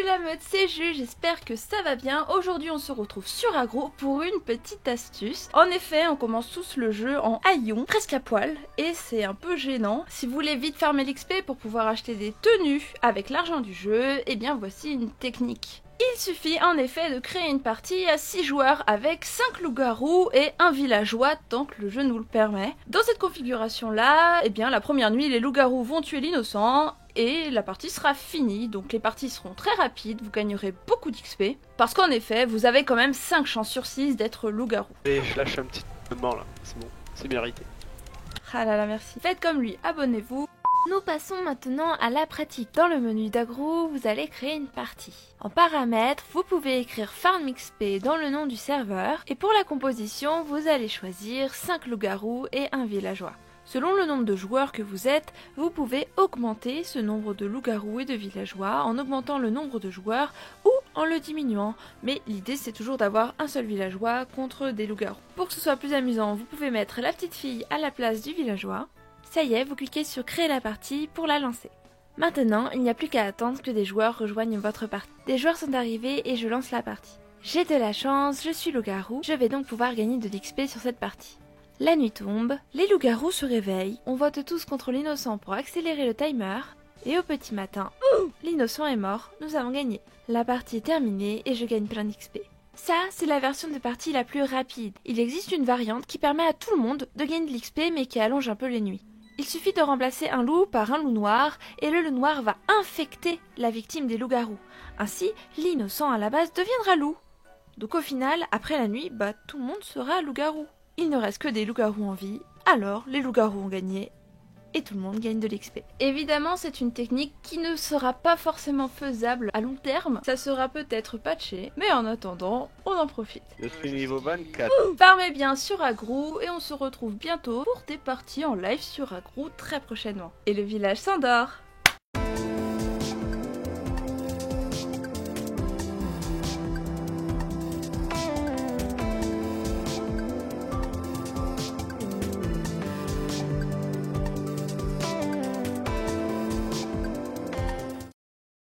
Salut la meute, c'est Ju, j'espère que ça va bien. Aujourd'hui on se retrouve sur Agro pour une petite astuce. En effet, on commence tous le jeu en haillons, presque à poil, et c'est un peu gênant. Si vous voulez vite farmer l'XP pour pouvoir acheter des tenues avec l'argent du jeu, eh bien voici une technique. Il suffit en effet de créer une partie à 6 joueurs avec 5 loups-garous et un villageois tant que le jeu nous le permet. Dans cette configuration là, eh bien la première nuit les loups-garous vont tuer l'innocent et la partie sera finie, donc les parties seront très rapides, vous gagnerez beaucoup d'XP, parce qu'en effet vous avez quand même 5 chances sur 6 d'être loup-garou. Et je lâche un petit mort là, c'est bon, c'est mérité. Ah là là, merci. Faites comme lui, abonnez-vous. Nous passons maintenant à la pratique. Dans le menu d'Agro, vous allez créer une partie. En paramètres, vous pouvez écrire Farm XP dans le nom du serveur. Et pour la composition, vous allez choisir 5 loups-garous et un villageois. Selon le nombre de joueurs que vous êtes, vous pouvez augmenter ce nombre de loups-garous et de villageois en augmentant le nombre de joueurs ou en le diminuant. Mais l'idée c'est toujours d'avoir un seul villageois contre des loups-garous. Pour que ce soit plus amusant, vous pouvez mettre la petite fille à la place du villageois. Ça y est, vous cliquez sur créer la partie pour la lancer. Maintenant, il n'y a plus qu'à attendre que des joueurs rejoignent votre partie. Des joueurs sont arrivés et je lance la partie. J'ai de la chance, je suis loup-garou, je vais donc pouvoir gagner de l'XP sur cette partie. La nuit tombe, les loups-garous se réveillent, on vote tous contre l'innocent pour accélérer le timer, et au petit matin, l'innocent est mort, nous avons gagné. La partie est terminée et je gagne plein d'XP. Ça, c'est la version de partie la plus rapide. Il existe une variante qui permet à tout le monde de gagner de l'XP mais qui allonge un peu les nuits. Il suffit de remplacer un loup par un loup noir, et le loup noir va infecter la victime des loups-garous. Ainsi, l'innocent à la base deviendra loup. Donc au final, après la nuit, tout le monde sera loup-garou. Il ne reste que des loups-garous en vie, alors les loups-garous ont gagné, et tout le monde gagne de l'XP. Évidemment, c'est une technique qui ne sera pas forcément faisable à long terme, ça sera peut-être patché, mais en attendant, on en profite. Je suis niveau 24. Farmez bien sur Agro, et on se retrouve bientôt pour des parties en live sur Agro très prochainement. Et le village s'endort.